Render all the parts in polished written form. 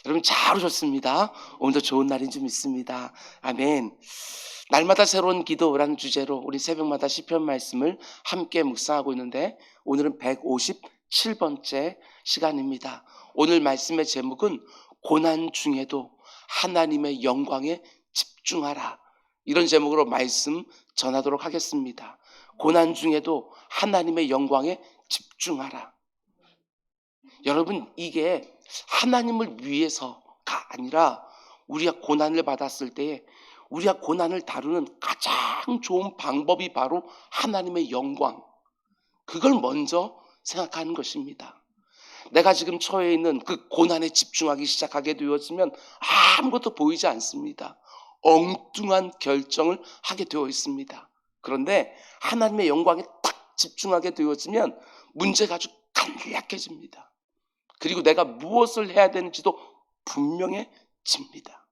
여러분 잘 오셨습니다. 오늘도 좋은 날인 줄 믿습니다. 아멘. 날마다 새로운 기도라는 주제로 우리 새벽마다 시편 말씀을 함께 묵상하고 있는데 오늘은 157번째 시간입니다. 오늘 말씀의 제목은 고난 중에도 하나님의 영광에 집중하라. 이런 제목으로 말씀 전하도록 하겠습니다. 고난 중에도 하나님의 영광에 집중하라. 여러분, 이게 하나님을 위해서가 아니라 우리가 고난을 받았을 때에 우리가 고난을 다루는 가장 좋은 방법이 바로 하나님의 영광, 그걸 먼저 생각하는 것입니다. 내가 지금 처해 있는 그 고난에 집중하기 시작하게 되었으면 아무것도 보이지 않습니다. 엉뚱한 결정을 하게 되어 있습니다. 그런데 하나님의 영광에 딱 집중하게 되었으면 문제가 아주 간략해집니다. 그리고 내가 무엇을 해야 되는지도 분명해집니다.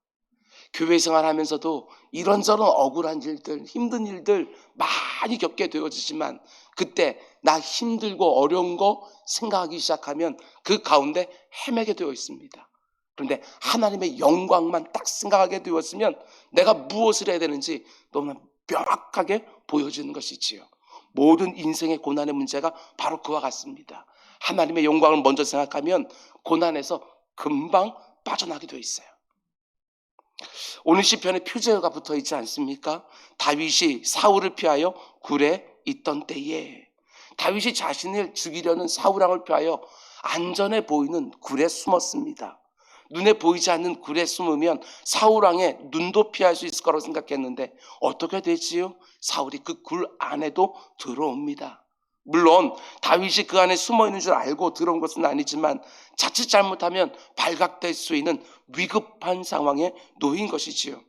교회 생활하면서도 이런저런 억울한 일들, 힘든 일들 많이 겪게 되어지지만 그때 나 힘들고 어려운 거 생각하기 시작하면 그 가운데 헤매게 되어 있습니다. 그런데 하나님의 영광만 딱 생각하게 되었으면 내가 무엇을 해야 되는지 너무나 명확하게 보여지는 것이지요. 모든 인생의 고난의 문제가 바로 그와 같습니다. 하나님의 영광을 먼저 생각하면 고난에서 금방 빠져나게 되어 있어요. 오늘 시편에 표제어가 붙어 있지 않습니까? 다윗이 사울을 피하여 굴에 있던 때에, 다윗이 자신을 죽이려는 사울왕을 피하여 안전해 보이는 굴에 숨었습니다. 눈에 보이지 않는 굴에 숨으면 사울왕의 눈도 피할 수 있을 거라고 생각했는데 어떻게 되지요? 사울이 그 굴 안에도 들어옵니다. 물론 다윗이 그 안에 숨어있는 줄 알고 들어온 것은 아니지만 자칫 잘못하면 발각될 수 있는 위급한 상황에 놓인 것이지요.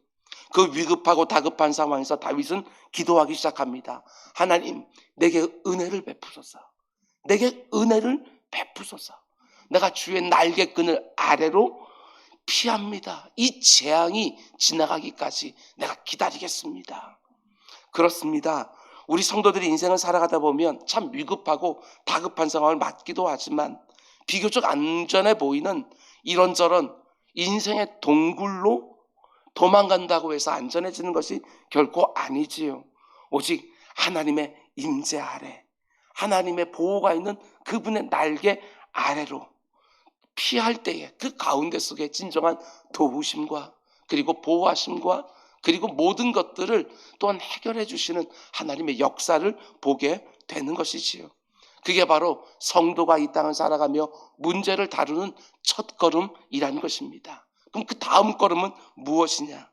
그 위급하고 다급한 상황에서 다윗은 기도하기 시작합니다. 하나님, 내게 은혜를 베푸소서. 내게 은혜를 베푸소서. 내가 주의 날개끈을 아래로 피합니다. 이 재앙이 지나가기까지 내가 기다리겠습니다. 그렇습니다. 우리 성도들이 인생을 살아가다 보면 참 위급하고 다급한 상황을 맞기도 하지만 비교적 안전해 보이는 이런저런 인생의 동굴로 도망간다고 해서 안전해지는 것이 결코 아니지요. 오직 하나님의 임재 아래, 하나님의 보호가 있는 그분의 날개 아래로 피할 때에 그 가운데 속에 진정한 도우심과 그리고 보호하심과 그리고 모든 것들을 또한 해결해 주시는 하나님의 역사를 보게 되는 것이지요. 그게 바로 성도가 이 땅을 살아가며 문제를 다루는 첫걸음이라는 것입니다. 그럼 그 다음 걸음은 무엇이냐?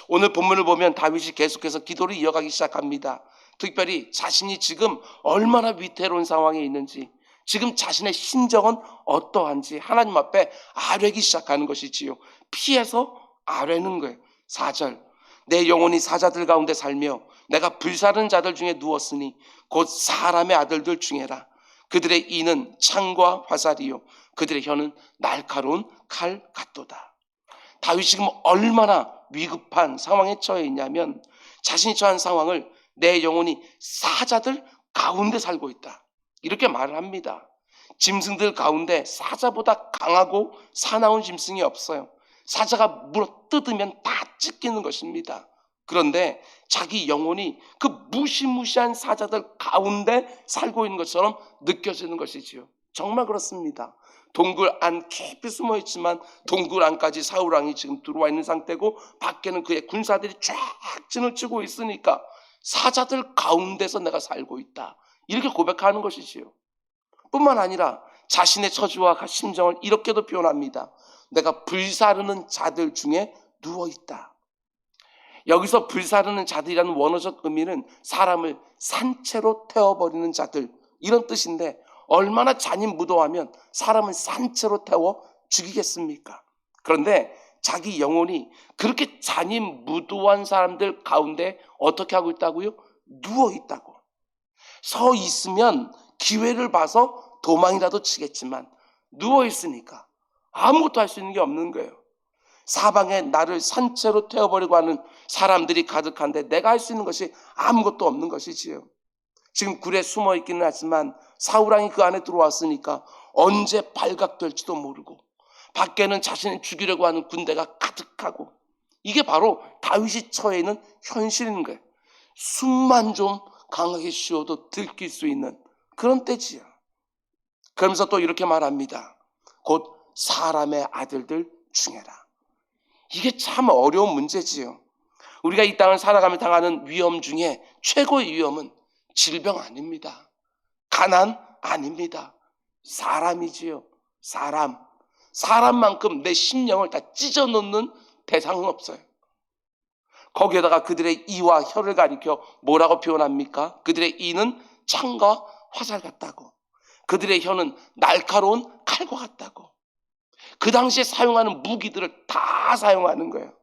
오늘 본문을 보면 다윗이 계속해서 기도를 이어가기 시작합니다. 특별히 자신이 지금 얼마나 위태로운 상황에 있는지, 지금 자신의 심정은 어떠한지 하나님 앞에 아뢰기 시작하는 것이지요. 피해서 아뢰는 거예요. 4절, 내 영혼이 사자들 가운데 살며 내가 불사르는 자들 중에 누웠으니 곧 사람의 아들들 중에라. 그들의 이는 창과 화살이요 그들의 혀는 날카로운 칼 같도다. 다윗이 지금 얼마나 위급한 상황에 처해 있냐면 자신이 처한 상황을 내 영혼이 사자들 가운데 살고 있다, 이렇게 말을 합니다. 짐승들 가운데 사자보다 강하고 사나운 짐승이 없어요. 사자가 물어뜯으면 다 찢기는 것입니다. 그런데 자기 영혼이 그 무시무시한 사자들 가운데 살고 있는 것처럼 느껴지는 것이지요. 정말 그렇습니다. 동굴 안 깊이 숨어 있지만 동굴 안까지 사울왕이 지금 들어와 있는 상태고 밖에는 그의 군사들이 쫙 진을 치고 있으니까 사자들 가운데서 내가 살고 있다, 이렇게 고백하는 것이지요. 뿐만 아니라 자신의 처지와 심정을 이렇게도 표현합니다. 내가 불사르는 자들 중에 누워있다. 여기서 불사르는 자들이라는 원어적 의미는 사람을 산채로 태워버리는 자들, 이런 뜻인데 얼마나 잔인무도하면 사람을 산채로 태워 죽이겠습니까? 그런데 자기 영혼이 그렇게 잔인무도한 사람들 가운데 어떻게 하고 있다고요? 누워있다고. 서 있으면 기회를 봐서 도망이라도 치겠지만 누워있으니까 아무것도 할 수 있는 게 없는 거예요. 사방에 나를 산채로 태워버리고 하는 사람들이 가득한데 내가 할 수 있는 것이 아무것도 없는 것이지요. 지금 굴에 숨어 있기는 하지만 사울왕이 그 안에 들어왔으니까 언제 발각될지도 모르고 밖에는 자신을 죽이려고 하는 군대가 가득하고, 이게 바로 다윗이 처해 있는 현실인 거예요. 숨만 좀 강하게 쉬어도 들킬 수 있는 그런 때지요. 그러면서 또 이렇게 말합니다. 곧 사람의 아들들 중에라. 이게 참 어려운 문제지요. 우리가 이 땅을 살아가며 당하는 위험 중에 최고의 위험은 질병 아닙니다. 가난 아닙니다. 사람이지요. 사람만큼 내 심령을 다 찢어놓는 대상은 없어요. 거기에다가 그들의 이와 혀를 가리켜 뭐라고 표현합니까? 그들의 이는 창과 화살 같다고, 그들의 혀는 날카로운 칼과 같다고. 그 당시에 사용하는 무기들을 다 사용하는 거예요.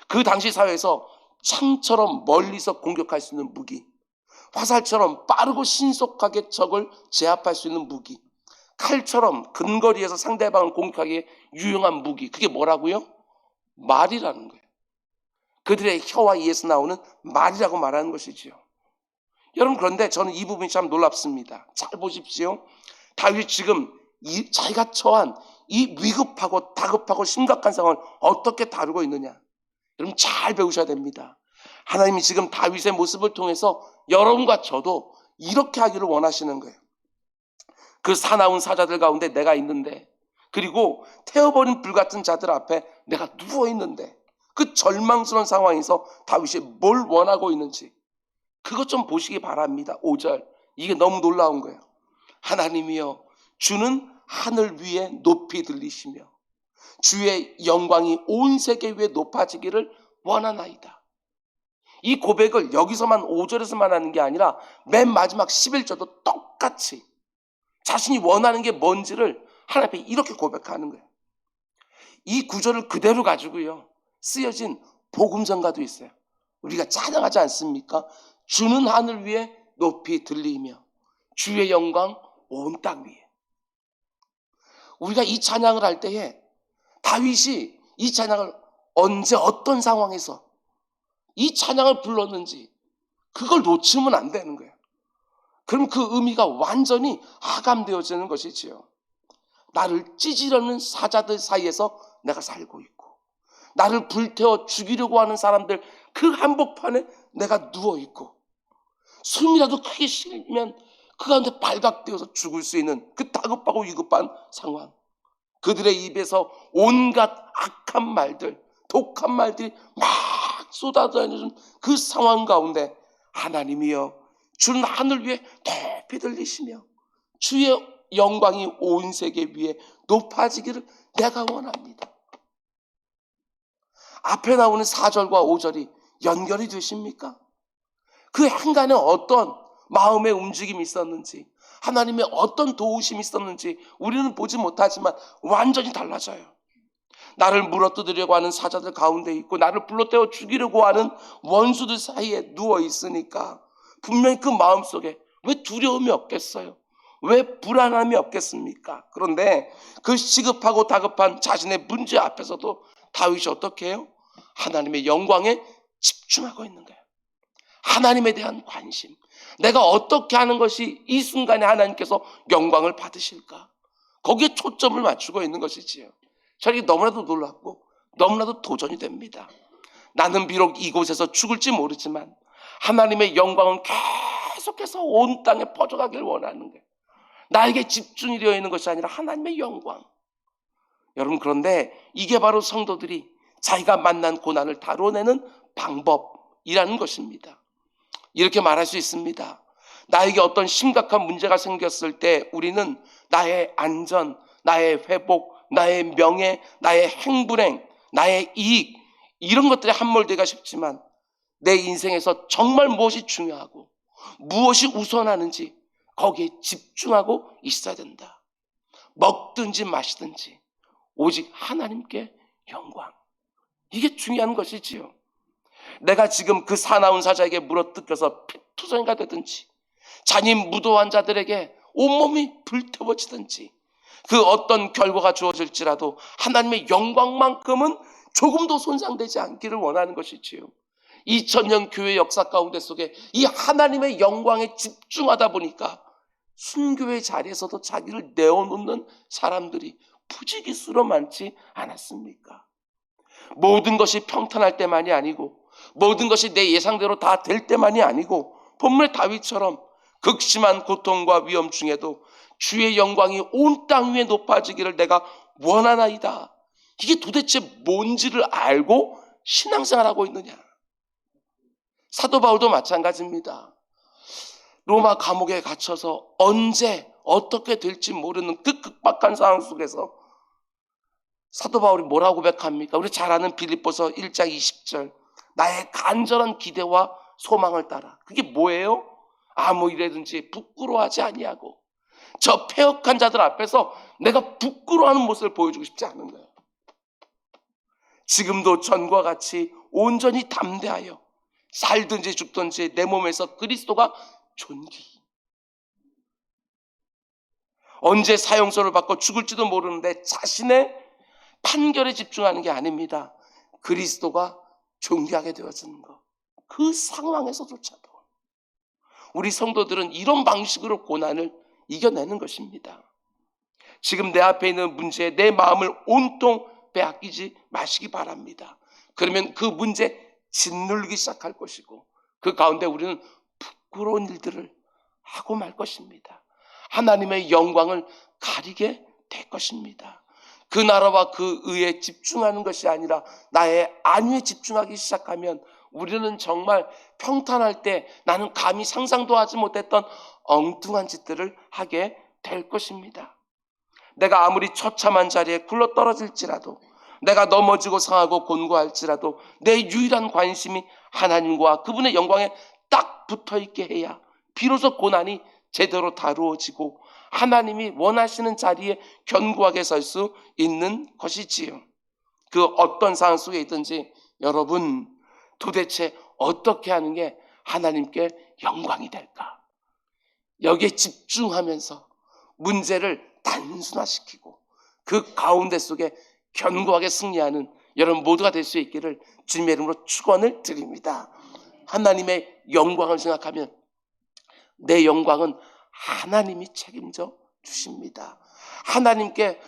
그 당시 사회에서 창처럼 멀리서 공격할 수 있는 무기, 화살처럼 빠르고 신속하게 적을 제압할 수 있는 무기, 칼처럼 근거리에서 상대방을 공격하기에 유용한 무기, 그게 뭐라고요? 말이라는 거예요. 그들의 혀와 이에서 나오는 말이라고 말하는 것이지요. 여러분, 그런데 저는 이 부분이 참 놀랍습니다. 잘 보십시오. 다윗이 지금 자기가 처한 이 위급하고 다급하고 심각한 상황을 어떻게 다루고 있느냐, 여러분 잘 배우셔야 됩니다. 하나님이 지금 다윗의 모습을 통해서 여러분과 저도 이렇게 하기를 원하시는 거예요. 그 사나운 사자들 가운데 내가 있는데, 그리고 태워버린 불같은 자들 앞에 내가 누워있는데, 그 절망스러운 상황에서 다윗이 뭘 원하고 있는지 그것 좀 보시기 바랍니다. 5절, 이게 너무 놀라운 거예요. 하나님이여, 주는 하늘 위에 높이 들리시며 주의 영광이 온 세계 위에 높아지기를 원하나이다. 이 고백을 여기서만 5절에서만 하는 게 아니라 맨 마지막 11절도 똑같이 자신이 원하는 게 뭔지를 하나님 앞에 이렇게 고백하는 거예요. 이 구절을 그대로 가지고요 쓰여진 복음성가도 있어요. 우리가 찬양하지 않습니까? 주는 하늘 위에 높이 들리며 주의 영광 온 땅 위에. 우리가 이 찬양을 할 때에 다윗이 이 찬양을 언제 어떤 상황에서 이 찬양을 불렀는지 그걸 놓치면 안 되는 거예요. 그럼 그 의미가 완전히 하감되어지는 것이지요. 나를 찢으려는 사자들 사이에서 내가 살고 있고, 나를 불태워 죽이려고 하는 사람들 그 한복판에 내가 누워있고, 숨이라도 크게 쉬면 그 가운데 발각되어서 죽을 수 있는 그 다급하고 위급한 상황, 그들의 입에서 온갖 악한 말들, 독한 말들이 막 쏟아다니는 그 상황 가운데 하나님이여, 주는 하늘 위에 높이 들리시며 주의 영광이 온 세계 위에 높아지기를 내가 원합니다. 앞에 나오는 4절과 5절이 연결이 되십니까? 그 행간에 어떤 마음의 움직임이 있었는지, 하나님의 어떤 도우심이 있었는지 우리는 보지 못하지만 완전히 달라져요. 나를 물어뜯으려고 하는 사자들 가운데 있고, 나를 불러떼어 죽이려고 하는 원수들 사이에 누워 있으니까 분명히 그 마음속에 왜 두려움이 없겠어요? 왜 불안함이 없겠습니까? 그런데 그 시급하고 다급한 자신의 문제 앞에서도 다윗이 어떻게 해요? 하나님의 영광에 집중하고 있는 거예요. 하나님에 대한 관심, 내가 어떻게 하는 것이 이 순간에 하나님께서 영광을 받으실까, 거기에 초점을 맞추고 있는 것이지요. 저에게 너무나도 놀랍고 너무나도 도전이 됩니다. 나는 비록 이곳에서 죽을지 모르지만 하나님의 영광은 계속해서 온 땅에 퍼져가길 원하는 거예요. 나에게 집중이 되어 있는 것이 아니라 하나님의 영광. 여러분, 그런데 이게 바로 성도들이 자기가 만난 고난을 다뤄내는 방법이라는 것입니다. 이렇게 말할 수 있습니다. 나에게 어떤 심각한 문제가 생겼을 때 우리는 나의 안전, 나의 회복, 나의 명예, 나의 행불행, 나의 이익, 이런 것들에 함몰되기가 쉽지만 내 인생에서 정말 무엇이 중요하고 무엇이 우선하는지 거기에 집중하고 있어야 된다. 먹든지 마시든지 오직 하나님께 영광, 이게 중요한 것이지요. 내가 지금 그 사나운 사자에게 물어뜯겨서 피투성이가 되든지, 잔인 무도한 자들에게 온몸이 불태워지든지, 그 어떤 결과가 주어질지라도 하나님의 영광만큼은 조금도 손상되지 않기를 원하는 것이지요. 2000년 교회 역사 가운데 속에 이 하나님의 영광에 집중하다 보니까 순교의 자리에서도 자기를 내어놓는 사람들이 부지기수로 많지 않았습니까? 모든 것이 평탄할 때만이 아니고 모든 것이 내 예상대로 다 될 때만이 아니고 본문의 다윗처럼 극심한 고통과 위험 중에도 주의 영광이 온 땅 위에 높아지기를 내가 원하나이다. 이게 도대체 뭔지를 알고 신앙생활하고 있느냐? 사도 바울도 마찬가지입니다. 로마 감옥에 갇혀서 언제 어떻게 될지 모르는 그 급박한 상황 속에서 사도 바울이 뭐라고 고백합니까? 우리 잘 아는 빌립보서 1장 20절. 나의 간절한 기대와 소망을 따라. 그게 뭐예요? 아무 일에든지 부끄러워하지 아니하고 저 패역한 자들 앞에서 내가 부끄러워하는 모습을 보여주고 싶지 않은 거예요. 지금도 전과 같이 온전히 담대하여 살든지 죽든지 내 몸에서 그리스도가 존귀. 언제 사형선을 받고 죽을지도 모르는데 자신의 판결에 집중하는 게 아닙니다. 그리스도가 존귀하게 되어지는 것. 그 상황에서조차도 우리 성도들은 이런 방식으로 고난을 이겨내는 것입니다. 지금 내 앞에 있는 문제에 내 마음을 온통 빼앗기지 마시기 바랍니다. 그러면 그 문제 짓누르기 시작할 것이고 그 가운데 우리는 부끄러운 일들을 하고 말 것입니다. 하나님의 영광을 가리게 될 것입니다. 그 나라와 그 의에 집중하는 것이 아니라 나의 안위에 집중하기 시작하면 우리는 정말 평탄할 때 나는 감히 상상도 하지 못했던 엉뚱한 짓들을 하게 될 것입니다. 내가 아무리 처참한 자리에 굴러떨어질지라도 내가 넘어지고 상하고 곤고할지라도 내 유일한 관심이 하나님과 그분의 영광에 딱 붙어있게 해야 비로소 고난이 제대로 다루어지고 하나님이 원하시는 자리에 견고하게 설 수 있는 것이지요. 그 어떤 상황 속에 있든지 여러분 도대체 어떻게 하는 게 하나님께 영광이 될까? 여기에 집중하면서 문제를 단순화시키고 그 가운데 속에 견고하게 승리하는 여러분 모두가 될 수 있기를 주님의 이름으로 축원을 드립니다. 하나님의 영광을 생각하면 내 영광은 하나님이 책임져 주십니다. 하나님께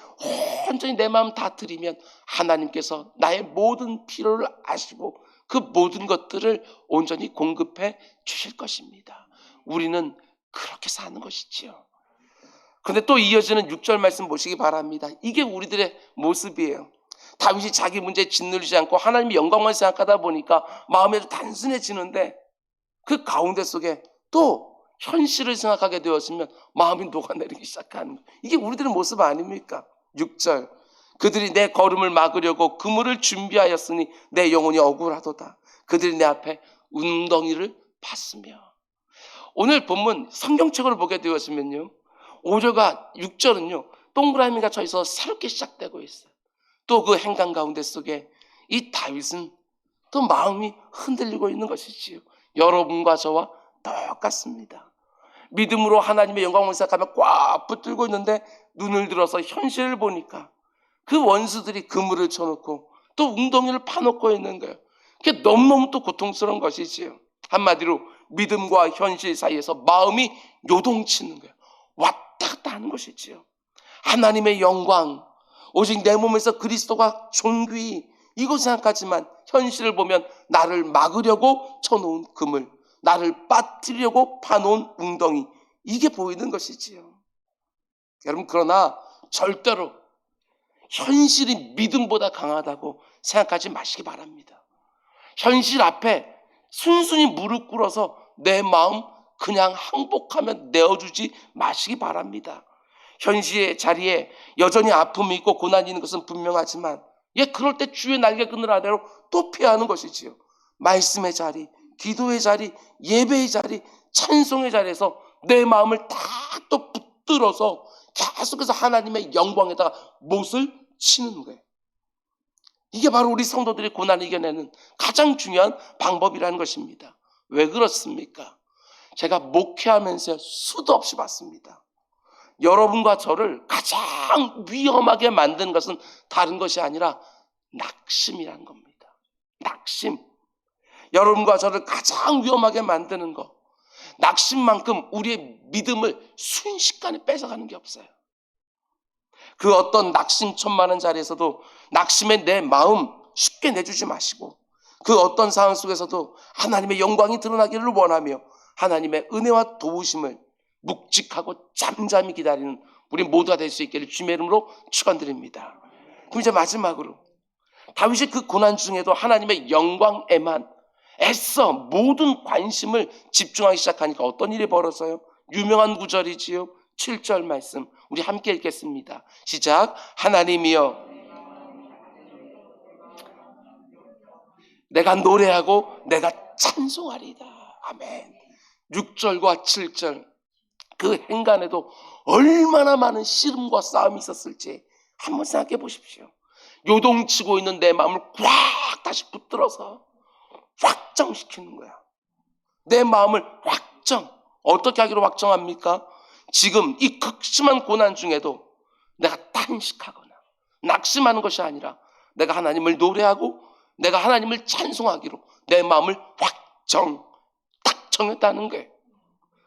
온전히 내 마음 다 드리면 하나님께서 나의 모든 필요를 아시고 그 모든 것들을 온전히 공급해 주실 것입니다. 우리는 그렇게 사는 것이지요. 그런데 또 이어지는 6절 말씀 보시기 바랍니다. 이게 우리들의 모습이에요. 다윗이 자기 문제에 짓누르지 않고 하나님의 영광만 생각하다 보니까 마음이 단순해지는데 그 가운데 속에 또 현실을 생각하게 되었으면 마음이 녹아내리기 시작하는 거예요. 이게 우리들의 모습 아닙니까? 6절. 그들이 내 걸음을 막으려고 그물을 준비하였으니 내 영혼이 억울하도다. 그들이 내 앞에 웅덩이를 팠으며. 오늘 본문 성경책을 보게 되었으면요 5절과 6절은요 동그라미가 쳐 있어서 새롭게 시작되고 있어요. 또 그 행강 가운데 속에 이 다윗은 또 마음이 흔들리고 있는 것이지요. 여러분과 저와 똑같습니다. 믿음으로 하나님의 영광을 생각하며 꽉 붙들고 있는데 눈을 들어서 현실을 보니까 그 원수들이 그물을 쳐놓고 또 웅덩이를 파놓고 있는 거예요. 그게 너무너무 또 고통스러운 것이지요. 한마디로 믿음과 현실 사이에서 마음이 요동치는 거예요. 왔다 갔다 하는 것이지요. 하나님의 영광, 오직 내 몸에서 그리스도가 존귀, 이거 생각하지만 현실을 보면 나를 막으려고 쳐놓은 그물, 나를 빠뜨리려고 파놓은 웅덩이, 이게 보이는 것이지요. 여러분 그러나 절대로 현실이 믿음보다 강하다고 생각하지 마시기 바랍니다. 현실 앞에 순순히 무릎 꿇어서 내 마음 그냥 항복하며 내어주지 마시기 바랍니다. 현실의 자리에 여전히 아픔이 있고 고난이 있는 것은 분명하지만 그럴 때 주의 날개 그늘 아래로 또 피하는 것이지요. 말씀의 자리, 기도의 자리, 예배의 자리, 찬송의 자리에서 내 마음을 다 또 붙들어서 계속해서 하나님의 영광에다가 못을 치는 거예요. 이게 바로 우리 성도들이 고난을 이겨내는 가장 중요한 방법이라는 것입니다. 왜 그렇습니까? 제가 목회하면서 수도 없이 봤습니다. 여러분과 저를 가장 위험하게 만드는 것은 다른 것이 아니라 낙심이라는 겁니다. 낙심. 여러분과 저를 가장 위험하게 만드는 것. 낙심만큼 우리의 믿음을 순식간에 뺏어가는 게 없어요. 그 어떤 낙심천만한 자리에서도 낙심의 내 마음 쉽게 내주지 마시고, 그 어떤 상황 속에서도 하나님의 영광이 드러나기를 원하며 하나님의 은혜와 도우심을 묵직하고 잠잠히 기다리는 우리 모두가 될 수 있기를 주님의 이름으로 축원드립니다. 그럼 이제 마지막으로 다윗이 그 고난 중에도 하나님의 영광에만 애써 모든 관심을 집중하기 시작하니까 어떤 일이 벌어져요? 유명한 구절이지요. 7절 말씀 우리 함께 읽겠습니다. 시작. 하나님이여 내가 노래하고 내가 찬송하리다. 아멘. 6절과 7절 그 행간에도 얼마나 많은 씨름과 싸움이 있었을지 한번 생각해 보십시오. 요동치고 있는 내 마음을 꽉 다시 붙들어서 확정시키는 거야. 내 마음을 확정. 어떻게 하기로 확정합니까? 지금 이 극심한 고난 중에도 내가 단식하거나 낙심하는 것이 아니라 내가 하나님을 노래하고 내가 하나님을 찬송하기로 내 마음을 확정, 딱 정했다는 거예요.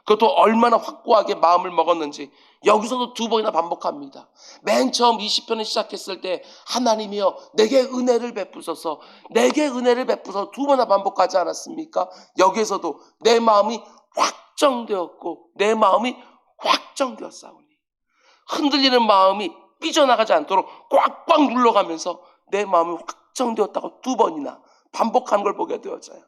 그것도 얼마나 확고하게 마음을 먹었는지 여기서도 2번이나 반복합니다. 맨 처음 20편을 시작했을 때 하나님이여 내게 은혜를 베푸소서, 내게 은혜를 베푸소서 2번이나 반복하지 않았습니까? 여기에서도 내 마음이 확정되었고 내 마음이 확정되었사오니 흔들리는 마음이 삐져나가지 않도록 꽉꽉 눌러가면서 내 마음이 확정되었다고 2번이나 반복하는 걸 보게 되어져요.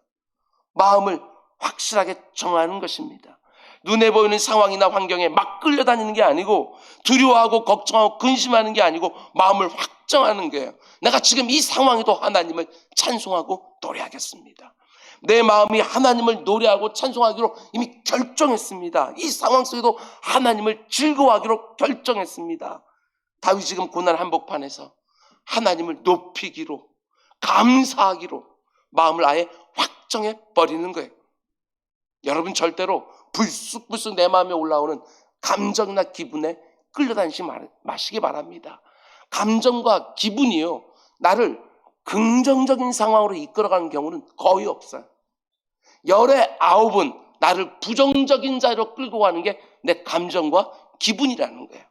마음을 확실하게 정하는 것입니다. 눈에 보이는 상황이나 환경에 막 끌려다니는 게 아니고 두려워하고 걱정하고 근심하는 게 아니고 마음을 확정하는 거예요. 내가 지금 이 상황에도 하나님을 찬송하고 노래하겠습니다. 내 마음이 하나님을 노래하고 찬송하기로 이미 결정했습니다. 이 상황 속에도 하나님을 즐거워하기로 결정했습니다. 다윗이 지금 고난 한복판에서 하나님을 높이기로 감사하기로 마음을 아예 확정해 버리는 거예요. 여러분 절대로 불쑥불쑥 내 마음에 올라오는 감정이나 기분에 끌려다니지 마시기 바랍니다. 감정과 기분이요 나를 긍정적인 상황으로 이끌어가는 경우는 거의 없어요. 열의 9은 나를 부정적인 자리로 끌고 가는 게 내 감정과 기분이라는 거예요.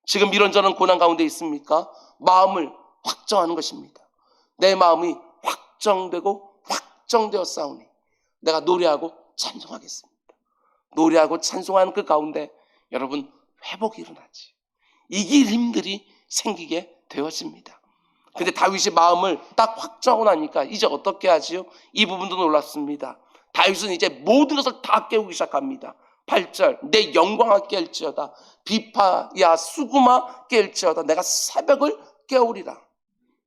지금 이런저런 고난 가운데 있습니까? 마음을 확정하는 것입니다. 내 마음이 확정되고 확정되었사오니 내가 노래하고 찬송하겠습니다. 노래하고 찬송하는 그 가운데 여러분 회복이 일어나지. 이길 힘들이 생기게 되었습니다. 근데 다윗이 마음을 딱 확정하고 나니까 이제 어떻게 하지요? 이 부분도 놀랐습니다. 다윗은 이제 모든 것을 다 깨우기 시작합니다. 8절 내 영광을 깰지어다 비파야 수구마 깰지어다 내가 새벽을 깨우리라.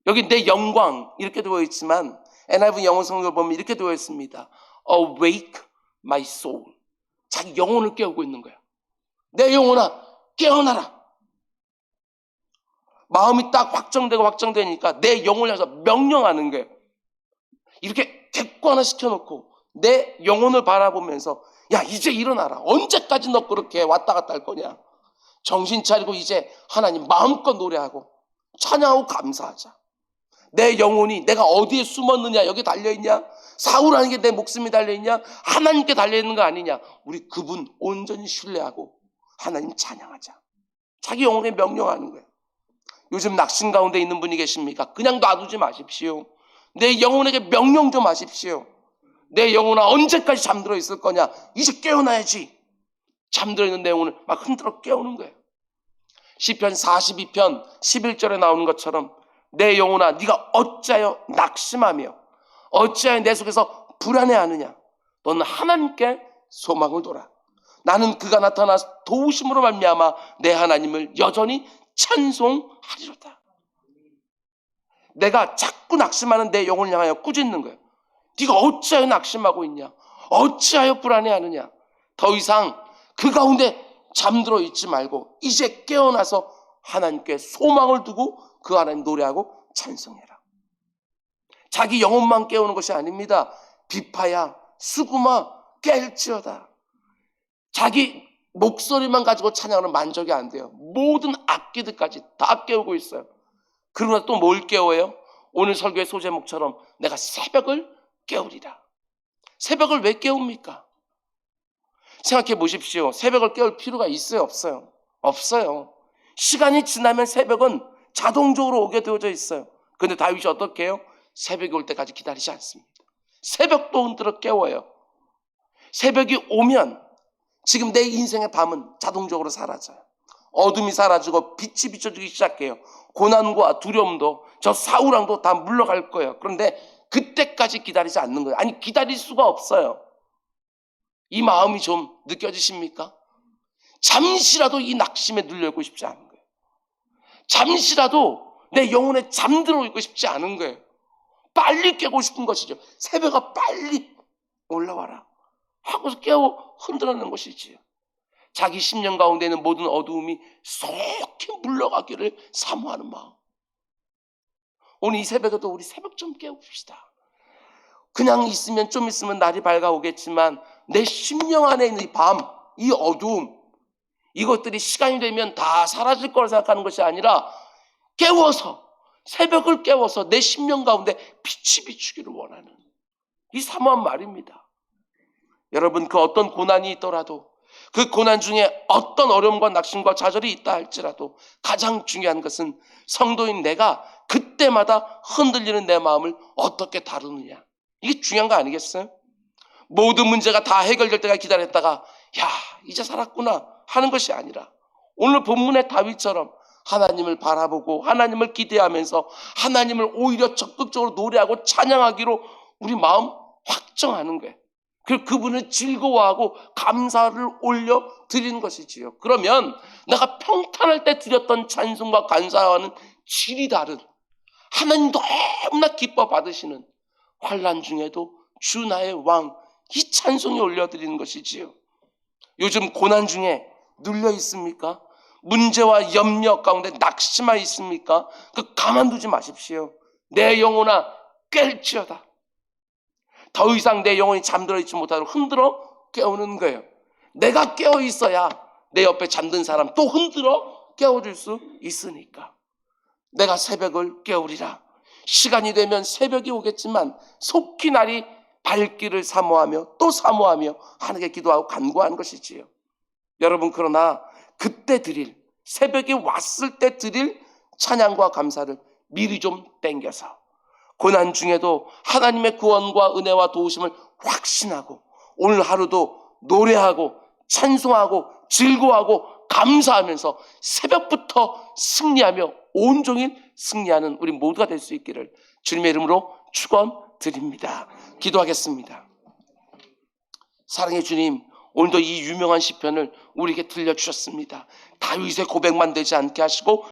여기 내 영광 이렇게 되어 있지만 NIV 영어 성경을 보면 이렇게 되어 있습니다. Awake my soul. 자기 영혼을 깨우고 있는 거야. 내 영혼아 깨어나라. 마음이 딱 확정되니까 내 영혼을 향해서 명령하는 거예요. 이렇게 객관화 시켜놓고 내 영혼을 바라보면서 야 이제 일어나라. 언제까지 너 그렇게 왔다 갔다 할 거냐. 정신 차리고 이제 하나님 마음껏 노래하고 찬양하고 감사하자. 내 영혼이 내가 어디에 숨었느냐 여기 달려있냐. 사울하는 게 내 목숨이 달려있냐. 하나님께 달려있는 거 아니냐. 우리 그분 온전히 신뢰하고 하나님 찬양하자. 자기 영혼에 명령하는 거예요. 요즘 낙심 가운데 있는 분이 계십니까? 그냥 놔두지 마십시오. 내 영혼에게 명령 좀 하십시오. 내 영혼아 언제까지 잠들어 있을 거냐. 이제 깨어나야지. 잠들어 있는 내 영혼을 막 흔들어 깨우는 거예요. 시편 42편 11절에 나오는 것처럼 내 영혼아 네가 어찌하여 낙심하며 어찌하여 내 속에서 불안해하느냐. 너는 하나님께 소망을 둬라. 나는 그가 나타나 도우심으로 말미암아 내 하나님을 여전히 찬송하리로다. 내가 자꾸 낙심하는 내 영혼을 향하여 꾸짖는 거예요. 네가 어찌하여 낙심하고 있냐. 어찌하여 불안해하느냐. 더 이상 그 가운데 잠들어 있지 말고 이제 깨어나서 하나님께 소망을 두고 그 하나님 노래하고 찬송해라. 자기 영혼만 깨우는 것이 아닙니다. 비파야 수구마 깰지어다. 자기 목소리만 가지고 찬양하는 만족이 안 돼요. 모든 악기들까지 다 깨우고 있어요. 그러나 또 뭘 깨워요? 오늘 설교의 소제목처럼 내가 새벽을 깨우리라. 새벽을 왜 깨웁니까? 생각해 보십시오. 새벽을 깨울 필요가 있어요? 없어요? 없어요. 시간이 지나면 새벽은 자동적으로 오게 되어져 있어요. 근데 다윗이 어떻게 해요? 새벽이 올 때까지 기다리지 않습니다. 새벽도 흔들어 깨워요. 새벽이 오면 지금 내 인생의 밤은 자동적으로 사라져요. 어둠이 사라지고 빛이 비춰지기 시작해요. 고난과 두려움도 저 사우랑도 다 물러갈 거예요. 그런데 그때까지 기다리지 않는 거예요. 아니, 기다릴 수가 없어요. 이 마음이 좀 느껴지십니까? 잠시라도 이 낙심에 눌려있고 싶지 않은 거예요. 잠시라도 내 영혼에 잠들어 있고 싶지 않은 거예요. 빨리 깨고 싶은 것이죠. 새벽아 빨리 올라와라 하고서 깨워 흔들어내는 것이지요. 자기 심령 가운데 있는 모든 어두움이 속히 물러가기를 사모하는 마음. 오늘 이 새벽에도 우리 새벽 좀 깨웁시다. 그냥 있으면 좀 있으면 날이 밝아오겠지만 내 심령 안에 있는 이 밤, 이 어두움, 이것들이 시간이 되면 다 사라질 거라 생각하는 것이 아니라 깨워서, 새벽을 깨워서 내 심령 가운데 빛이 비추기를 원하는 이 사모한 말입니다. 여러분, 그 어떤 고난이 있더라도, 그 고난 중에 어떤 어려움과 낙심과 좌절이 있다 할지라도 가장 중요한 것은 성도인 내가 그때마다 흔들리는 내 마음을 어떻게 다루느냐. 이게 중요한 거 아니겠어요? 모든 문제가 다 해결될 때까지 기다렸다가 야, 이제 살았구나 하는 것이 아니라 오늘 본문의 다윗처럼 하나님을 바라보고 하나님을 기대하면서 하나님을 오히려 적극적으로 노래하고 찬양하기로 우리 마음 확정하는 거예요. 그리고 그분을 즐거워하고 감사를 올려 드리는 것이지요. 그러면 내가 평탄할 때 드렸던 찬송과 감사와는 질이 다른, 하나님 너무나 기뻐 받으시는 환난 중에도 주 나의 왕, 이 찬송이 올려드리는 것이지요. 요즘 고난 중에 눌려 있습니까? 문제와 염려 가운데 낙심하 있습니까? 그 가만두지 마십시오. 내 영혼아 깰지어다. 더 이상 내 영혼이 잠들어 있지 못하도록 흔들어 깨우는 거예요. 내가 깨어 있어야 내 옆에 잠든 사람 또 흔들어 깨워줄 수 있으니까. 내가 새벽을 깨우리라. 시간이 되면 새벽이 오겠지만 속히 날이 밝기를 사모하며 또 사모하며 하나님께 기도하고 간구하는 것이지요. 여러분, 그러나 그때 드릴, 새벽이 왔을 때 드릴 찬양과 감사를 미리 좀 땡겨서 고난 중에도 하나님의 구원과 은혜와 도우심을 확신하고 오늘 하루도 노래하고 찬송하고 즐거워하고 감사하면서 새벽부터 승리하며 온종일 승리하는 우리 모두가 될 수 있기를 주님의 이름으로 축원드립니다. 기도하겠습니다. 사랑의 주님, 오늘도 이 유명한 시편을 우리에게 들려주셨습니다. 다윗의 고백만 되지 않게 하시고